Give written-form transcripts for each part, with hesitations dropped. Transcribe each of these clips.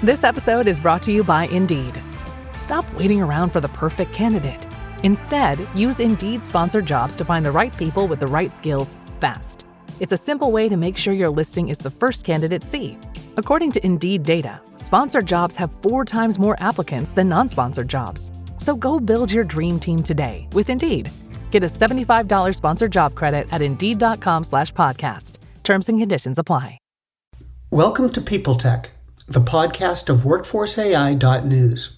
This episode is brought to you by Indeed. Stop waiting around for the perfect candidate. Instead, use Indeed sponsored jobs to find the right people with the right skills fast. It's a simple way to make sure your listing is the first candidates see. According to Indeed data, sponsored jobs have 4 times more applicants than non-sponsored jobs. So go build your dream team today with Indeed. Get a $75 sponsored job credit at Indeed.com/podcast. Terms and conditions apply. Welcome to PeopleTech, the podcast of WorkforceAI.news.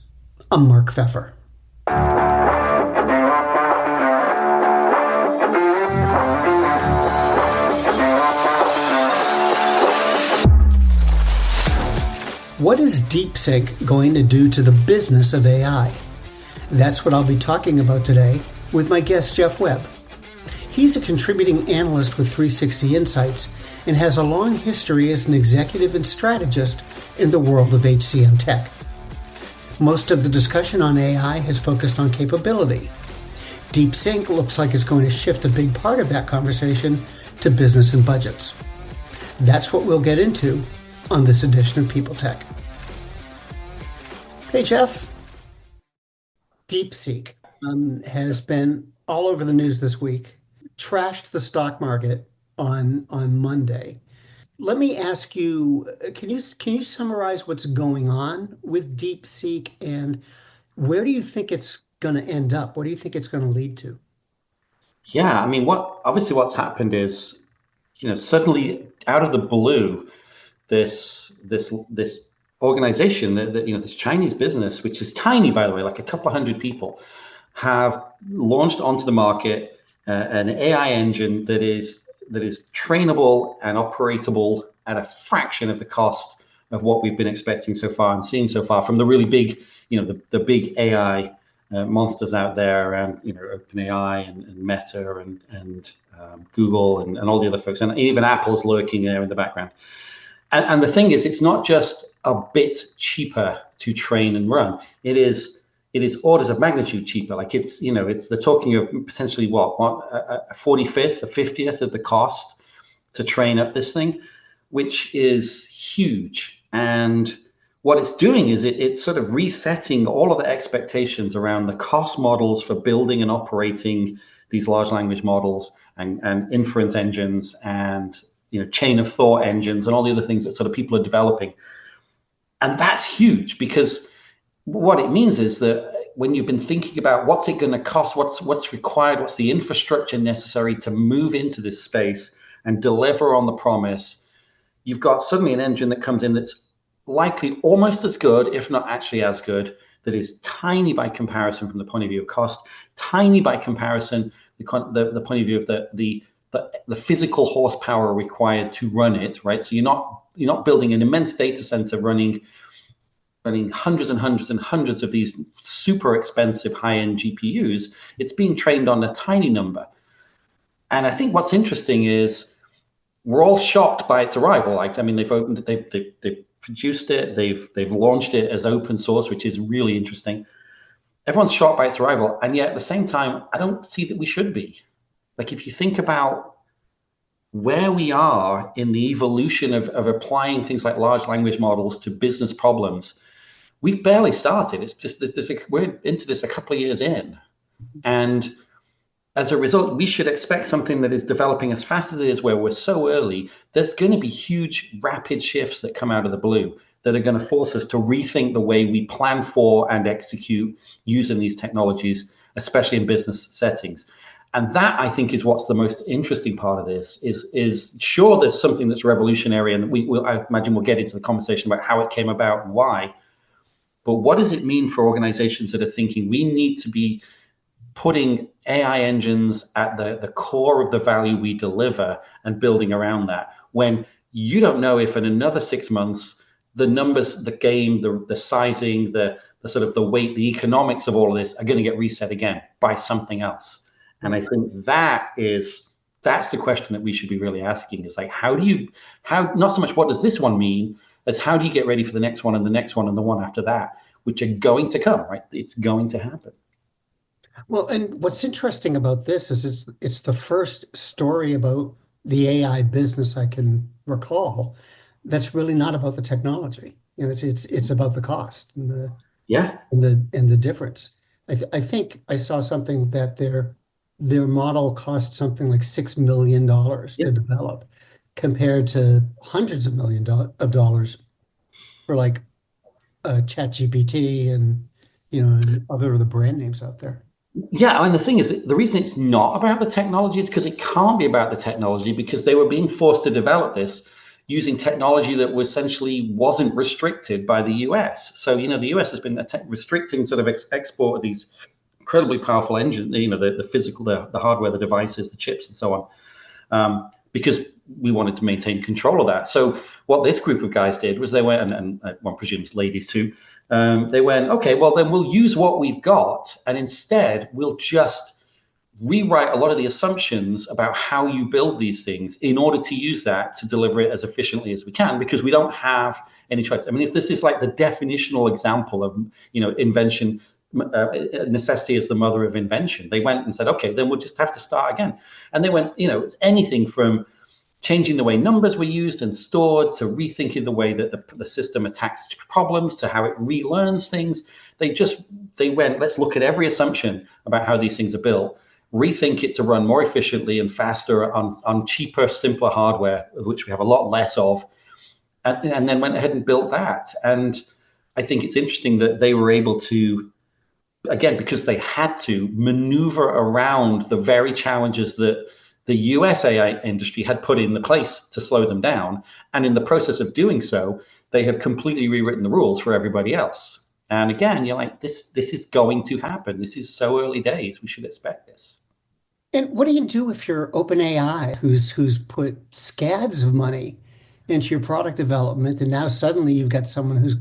I'm Mark Pfeffer. What is DeepSeek going to do to the business of AI? That's what I'll be talking about today with my guest, Geoff Webb. He's a contributing analyst with 360 Insights and has a long history as an executive and strategist in the world of HCM tech. Most of the discussion on AI has focused on capability. DeepSink looks like it's going to shift a big part of that conversation to business and budgets. That's what we'll get into on this edition of PeopleTech. Hey, Geoff. DeepSeek has been all over the news this week, trashed the stock market on Monday. Let me ask you, can you summarize what's going on with DeepSeek and where do you think it's going to end up? What do you think it's going to lead to? Yeah, I mean, what's happened is, suddenly out of the blue, this organization that this Chinese business, which is tiny, by the way, like a couple of hundred people, have launched onto the market an AI engine that is trainable and operatable at a fraction of the cost of what we've been expecting so far and seeing so far from the really big, the big AI monsters out there around, OpenAI and Meta and Google and all the other folks, and even Apple's lurking there in the background. And the thing is, it's not just a bit cheaper to train and run. It is orders of magnitude cheaper. Like they're talking of potentially a 45th, a 50th of the cost to train up this thing, which is huge. And what it's doing is it's sort of resetting all of the expectations around the cost models for building and operating these large language models and inference engines and chain of thought engines and all the other things that sort of people are developing. And that's huge because what it means is that when you've been thinking about what's it going to cost, what's required, what's the infrastructure necessary to move into this space and deliver on the promise, you've got suddenly an engine that comes in that's likely almost as good, if not actually as good, that is tiny by comparison from the point of view of cost, tiny by comparison, the point of view of the physical horsepower required to run it, right? So you're not building an immense data center running hundreds and hundreds and hundreds of these super expensive high-end GPUs. It's being trained on a tiny number. And I think what's interesting is we're all shocked by its arrival. They've produced it, they've launched it as open source, which is really interesting. Everyone's shocked by its arrival, and yet at the same time, I don't see that we should be. Like if you think about where we are in the evolution of applying things like large language models to business problems, we've barely started. It's just we're into this a couple of years in. And as a result, we should expect something that is developing as fast as it is where we're so early. There's going to be huge, rapid shifts that come out of the blue that are going to force us to rethink the way we plan for and execute using these technologies, especially in business settings. And that, I think, is what's the most interesting part of this is sure, there's something that's revolutionary, and I imagine we'll get into the conversation about how it came about and why. But what does it mean for organizations that are thinking we need to be putting AI engines at the core of the value we deliver and building around that, when you don't know if in another 6 months, the numbers, the game, the sizing, the sort of the weight, the economics of all of this are going to get reset again by something else. And I think that's the question that we should be really asking is like, how not so much what does this one mean as how do you get ready for the next one and the next one and the one after that, which are going to come, right? It's going to happen. Well, and what's interesting about this is it's the first story about the AI business I can recall that's really not about the technology. It's about the cost and Yeah. the difference. I think I saw something that their model cost something like $6 million Yeah. to develop, compared to hundreds of of dollars for like ChatGPT and and other of the brand names out there. Yeah, I mean, the thing is, the reason it's not about the technology is because it can't be about the technology, because they were being forced to develop this using technology that was essentially wasn't restricted by the US. So, the US has been restricting sort of export of these incredibly powerful engines, the physical, the hardware, the devices, the chips, and so on, because we wanted to maintain control of that. So what this group of guys did was they went, and one presumes ladies too, they went, okay, well, then we'll use what we've got, and instead we'll just rewrite a lot of the assumptions about how you build these things in order to use that to deliver it as efficiently as we can, because we don't have any choice. I mean, if this is like the definitional example of, invention, necessity is the mother of invention, they went and said, okay, then we'll just have to start again. And they went, it's anything from changing the way numbers were used and stored, to rethinking the way that the system attacks problems, to how it relearns things. They went, let's look at every assumption about how these things are built, rethink it to run more efficiently and faster on cheaper, simpler hardware, which we have a lot less of, and then went ahead and built that. And I think it's interesting that they were able to, again, because they had to maneuver around the very challenges that the US AI industry had put in the place to slow them down. And in the process of doing so, they have completely rewritten the rules for everybody else. And again, you're like, this is going to happen. This is so early days. We should expect this. And what do you do if you're OpenAI, who's put scads of money into your product development, and now suddenly you've got someone who's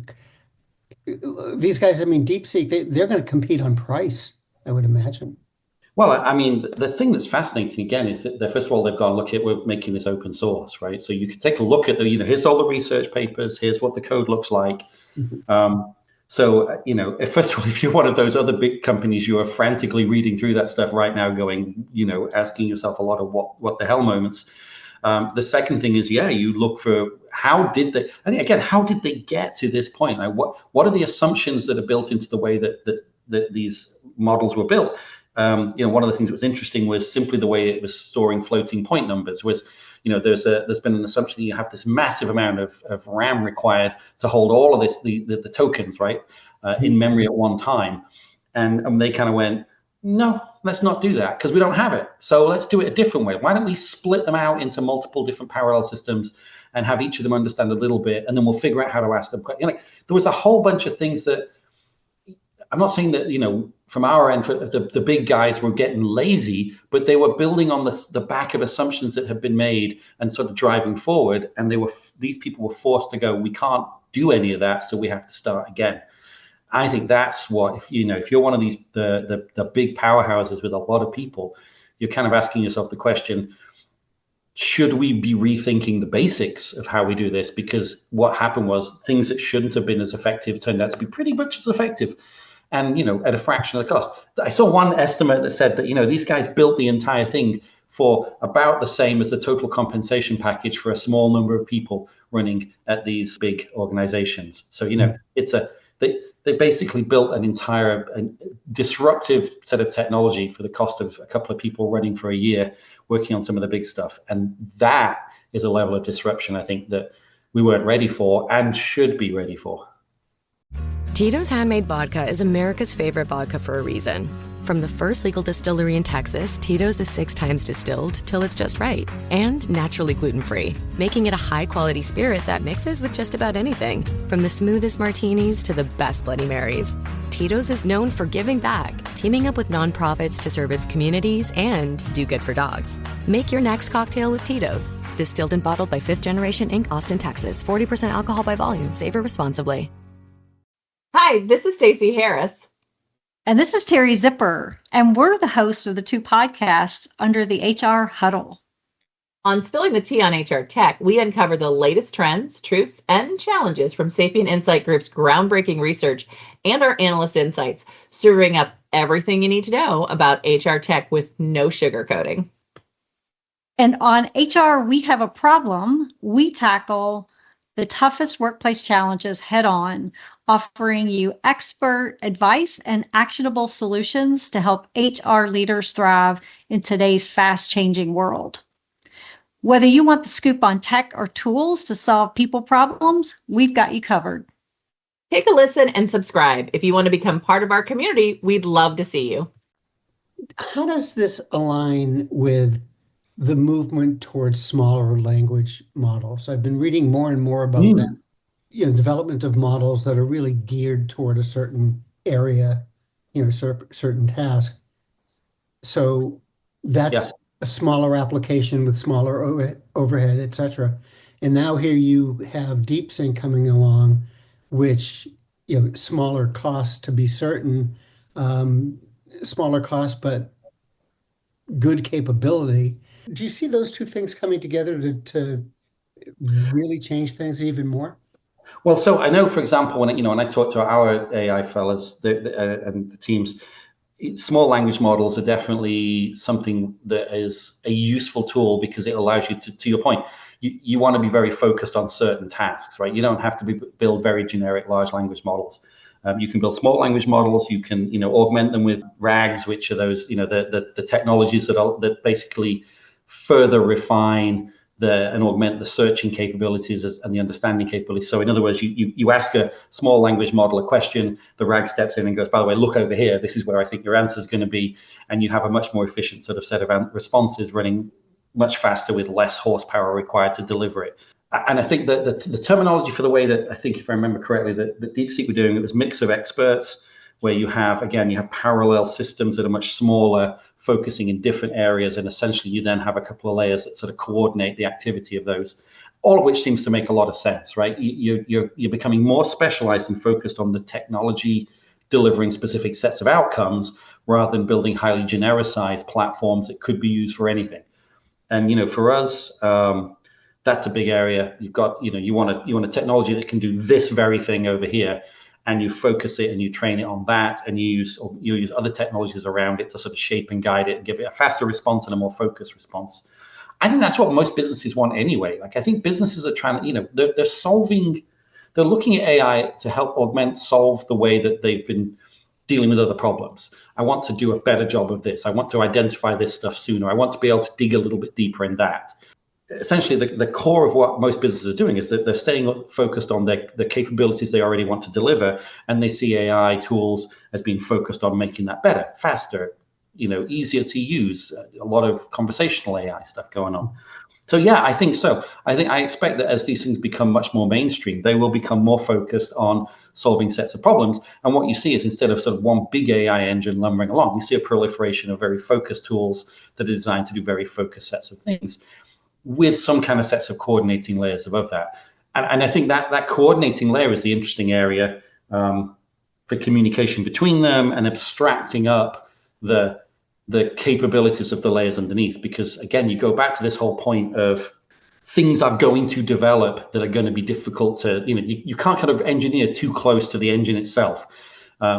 these guys, I mean, DeepSeek, they're going to compete on price, I would imagine. Well, I mean, the thing that's fascinating again is that first of all, they've gone, look, we're making this open source, right? So you can take a look at here's all the research papers, here's what the code looks like. Mhm. So, first of all, if you're one of those other big companies, you are frantically reading through that stuff right now, going, asking yourself a lot of what the hell moments. The second thing is, you look for how did they get to this point? Like, what are the assumptions that are built into the way that these models were built? One of the things that was interesting was simply the way it was storing floating point numbers. Was there's been an assumption that you have this massive amount of RAM required to hold all of this, the tokens, right, in memory at one time, and they kind of went, no, let's not do that because we don't have it. So let's do it a different way. Why don't we split them out into multiple different parallel systems and have each of them understand a little bit, and then we'll figure out how to ask them. There was a whole bunch of things that I'm not saying that, from our end, the big guys were getting lazy, but they were building on the back of assumptions that had been made and sort of driving forward. And these people were forced to go, we can't do any of that, so we have to start again. I think that's what, if you're one of these the big powerhouses with a lot of people, you're kind of asking yourself the question, should we be rethinking the basics of how we do this? Because what happened was things that shouldn't have been as effective turned out to be pretty much as effective, and at a fraction of the cost. I saw one estimate that said that these guys built the entire thing for about the same as the total compensation package for a small number of people running at these big organizations. So it's they basically built an entire disruptive set of technology for the cost of a couple of people running for a year working on some of the big stuff. And that is a level of disruption, I think, that we weren't ready for and should be ready for. Tito's Handmade Vodka is America's favorite vodka for a reason. From the first legal distillery in Texas, Tito's is 6 times distilled till it's just right. And naturally gluten-free, making it a high-quality spirit that mixes with just about anything. From the smoothest martinis to the best Bloody Marys. Tito's is known for giving back, teaming up with nonprofits to serve its communities and do good for dogs. Make your next cocktail with Tito's. Distilled and bottled by 5th Generation Inc., Austin, Texas. 40% alcohol by volume. Savor responsibly. Hi, this is Stacey Harris. And this is Terry Zipper, and we're the host of the 2 podcasts under the HR Huddle. On Spilling the Tea on HR Tech, we uncover the latest trends, truths, and challenges from Sapient Insight Group's groundbreaking research and our analyst insights, serving up everything you need to know about HR tech with no sugarcoating. And on HR, we have a problem. We tackle the toughest workplace challenges head on, offering you expert advice and actionable solutions to help HR leaders thrive in today's fast-changing world. Whether you want the scoop on tech or tools to solve people problems, we've got you covered. Take a listen and subscribe. If you want to become part of our community, we'd love to see you. How does this align with the movement towards smaller language models? I've been reading more and more about that. Development of models that are really geared toward a certain area, certain task. So that's a smaller application with smaller overhead, etc. And now here you have DeepSink coming along, which, smaller cost to be certain, smaller cost, but good capability. Do you see those two things coming together to really change things even more? Well, so I know, for example, when I talk to our AI fellas and the teams, small language models are definitely something that is a useful tool because it allows you to your point, you want to be very focused on certain tasks, right? You don't have to build very generic large language models. You can build small language models. You can, augment them with RAGs, which are those, the technologies that basically further refine and augment the searching capabilities and the understanding capabilities. So in other words, you ask a small language model a question, the RAG steps in and goes, by the way, look over here, this is where I think your answer is going to be. And you have a much more efficient sort of set of responses running much faster with less horsepower required to deliver it. And I think that the terminology for the way that I think, if I remember correctly, that DeepSeek were doing, it was mix of experts, where you have parallel systems that are much smaller, focusing in different areas, and essentially you then have a couple of layers that sort of coordinate the activity of those, all of which seems to make a lot of sense, right? You're becoming more specialized and focused on the technology delivering specific sets of outcomes rather than building highly genericized platforms that could be used for anything. And for us, that's a big area. You've got, you want a technology that can do this very thing over here, and you focus it and you train it on that, and you use other technologies around it to sort of shape and guide it and give it a faster response and a more focused response. I think that's what most businesses want anyway. Like, I think businesses are trying to, they're looking at AI to help solve the way that they've been dealing with other problems. I want to do a better job of this. I want to identify this stuff sooner. I want to be able to dig a little bit deeper in that. Essentially, the core of what most businesses are doing is that they're staying focused on the capabilities they already want to deliver, and they see AI tools as being focused on making that better, faster, easier to use. A lot of conversational AI stuff going on. So yeah, I think so. I expect that as these things become much more mainstream, they will become more focused on solving sets of problems. And what you see is, instead of sort of one big AI engine lumbering along, you see a proliferation of very focused tools that are designed to do very focused sets of things, with some kind of sets of coordinating layers above that. And I think that coordinating layer is the interesting area for communication between them and abstracting up the capabilities of the layers underneath. Because again, you go back to this whole point of things are going to develop that are going to be difficult to, you can't kind of engineer too close to the engine itself.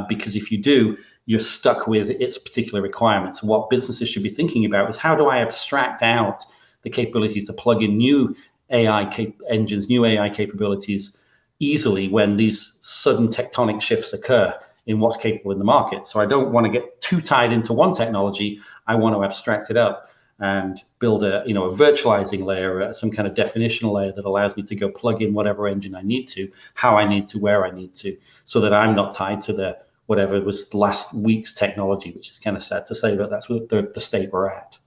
Because if you do, you're stuck with its particular requirements. What businesses should be thinking about is, how do I abstract out the capabilities to plug in new AI engines, new AI capabilities easily when these sudden tectonic shifts occur in what's capable in the market. So I don't want to get too tied into one technology. I want to abstract it up and build a virtualizing layer, some kind of definitional layer that allows me to go plug in whatever engine I need to, how I need to, where I need to, so that I'm not tied to whatever was last week's technology, which is kind of sad to say, but that's what the state we're at.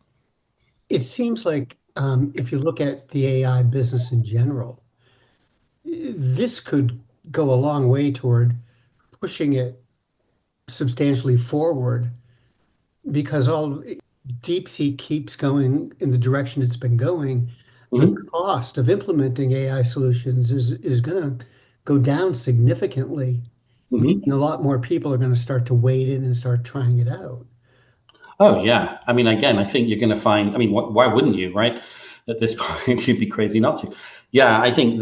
It seems like if you look at the AI business in general, this could go a long way toward pushing it substantially forward, because DeepSeek keeps going in the direction it's been going. The cost of implementing AI solutions is going to go down significantly. Meaning a lot more people are going to start to wade in and start trying it out. Oh, yeah. I mean, again, I think you're going to find, why wouldn't you, right? At this point, you'd be crazy not to. Yeah, I think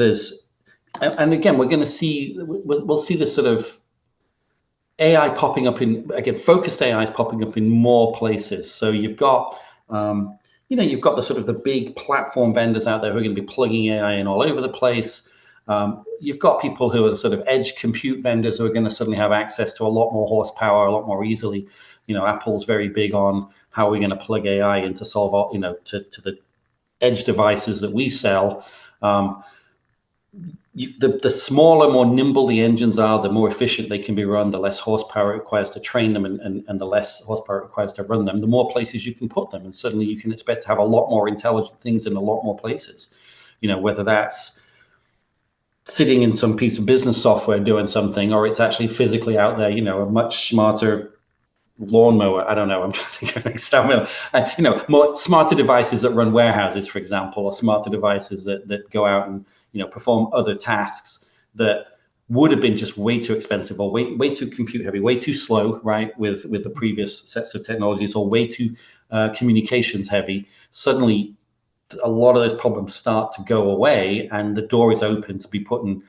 and again, we're going to see, we'll see this sort of AI popping up focused AI is popping up in more places. So you've got, you've got the sort of the big platform vendors out there who are going to be plugging AI in all over the place. You've got people who are sort of edge compute vendors who are going to suddenly have access to a lot more horsepower, a lot more easily. Apple's very big on how we're going to plug AI in to solve all, to the edge devices that we sell. The smaller, more nimble the engines are, the more efficient they can be run, the less horsepower it requires to train them, and the less horsepower it requires to run them, the more places you can put them. And suddenly you can expect to have a lot more intelligent things in a lot more places. Whether that's sitting in some piece of business software doing something, or it's actually physically out there, a much smarter lawnmower. I don't know. I'm trying to think of an example. More smarter devices that run warehouses, for example, or smarter devices that go out and perform other tasks that would have been just way too expensive, or way too compute heavy, way too slow, right? With the previous sets of technologies, or way too communications heavy. Suddenly, a lot of those problems start to go away, and the door is open to be putting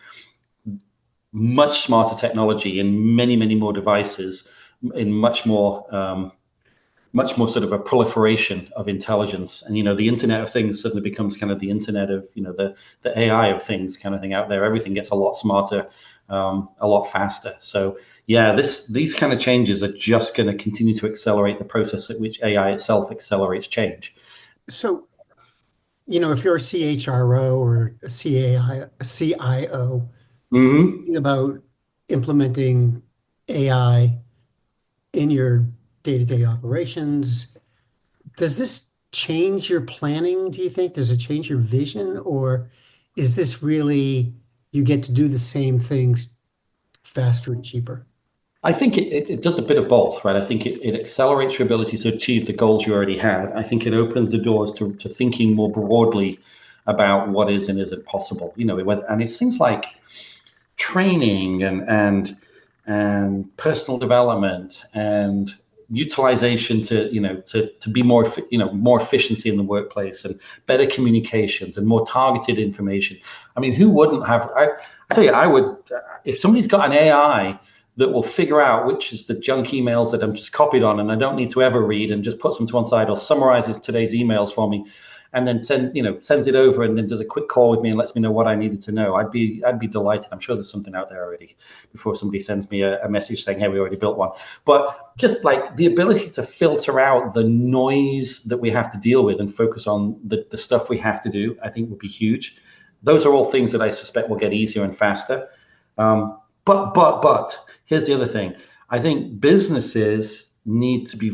much smarter technology in many, many more devices, in much more sort of a proliferation of intelligence. And the Internet of Things suddenly becomes kind of the Internet of the AI of things kind of thing out there. Everything gets a lot smarter, a lot faster. So yeah, these kind of changes are just going to continue to accelerate the process at which AI itself accelerates change. So, if you're a CHRO or a CIO, thinking about implementing AI in your day-to-day operations, does this change your planning, do you think? Does it change your vision? Or is this really, you get to do the same things faster and cheaper? I think it does a bit of both, right? I think it accelerates your ability to achieve the goals you already had. I think it opens the doors to thinking more broadly about what is and isn't possible. And it's things like training and personal development and utilization to be more efficiency in the workplace, and better communications and more targeted information. I mean, who wouldn't have? I tell you, I would, if somebody's got an AI that will figure out which is the junk emails that I'm just copied on and I don't need to ever read, and just puts them to one side, or summarizes today's emails for me, and then sends it over, and then does a quick call with me and lets me know what I needed to know, I'd be delighted. I'm sure there's something out there already before somebody sends me a message saying, hey, we already built one. But just like the ability to filter out the noise that we have to deal with and focus on the stuff we have to do, I think would be huge. Those are all things that I suspect will get easier and faster. But here's the other thing. I think businesses need to be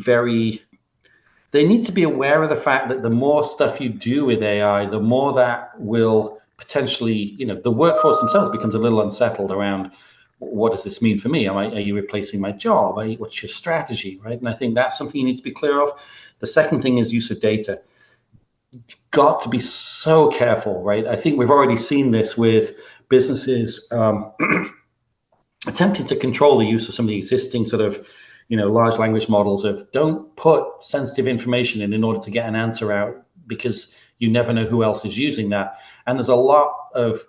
aware of the fact that the more stuff you do with AI, the more that will potentially, the workforce themselves becomes a little unsettled around, what does this mean for me? Are you replacing my job? What's your strategy, right? And I think that's something you need to be clear of. The second thing is use of data. You've got to be so careful, right? I think we've already seen this with businesses attempting to control the use of some of the existing sort of large language models of, don't put sensitive information in order to get an answer out, because you never know who else is using that. And there's a lot of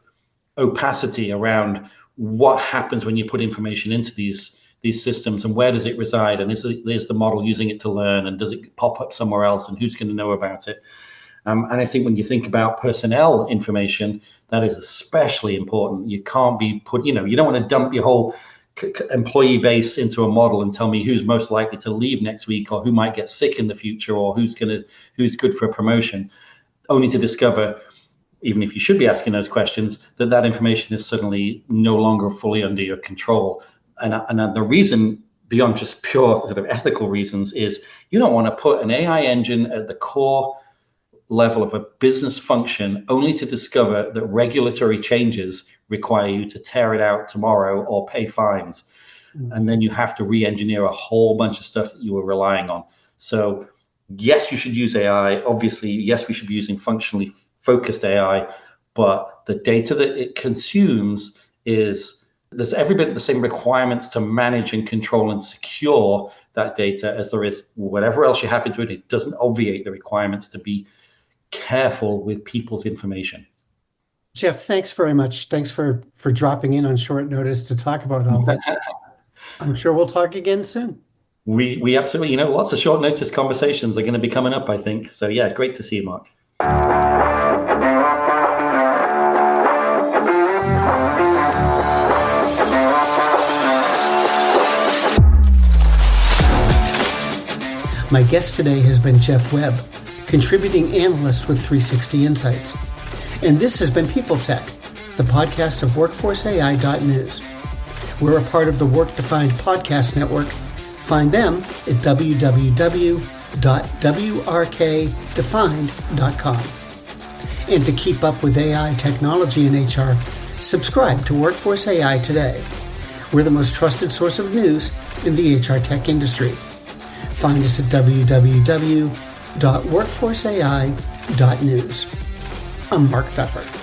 opacity around what happens when you put information into these systems, and where does it reside, and is the model using it to learn, and does it pop up somewhere else, and who's going to know about it? And I think when you think about personnel information, that is especially important. You can't be you don't want to dump your whole employee base into a model and tell me who's most likely to leave next week, or who might get sick in the future, or who's good for a promotion, only to discover, even if you should be asking those questions, that information is suddenly no longer fully under your control. And the reason, beyond just pure sort of ethical reasons, is you don't want to put an AI engine at the core level of a business function only to discover that regulatory changes require you to tear it out tomorrow or pay fines. And then you have to re-engineer a whole bunch of stuff that you were relying on. So yes, you should use AI. Obviously, yes, we should be using functionally focused AI, but the data that it consumes there's every bit the same requirements to manage and control and secure that data as there is whatever else you happen to do. It doesn't obviate the requirements to be careful with people's information. Geoff, thanks very much. Thanks for dropping in on short notice to talk about all this. I'm sure we'll talk again soon. We absolutely, lots of short notice conversations are going to be coming up, I think. So yeah, great to see you, Mark. My guest today has been Geoff Webb, contributing analyst with 360 Insights. And this has been PeopleTech, the podcast of WorkforceAI.news. We're a part of the Work Defined Podcast Network. Find them at www.wrkdefined.com. And to keep up with AI technology in HR, subscribe to Workforce AI today. We're the most trusted source of news in the HR tech industry. Find us at www.workforceai.news. I'm Mark Pfeffer.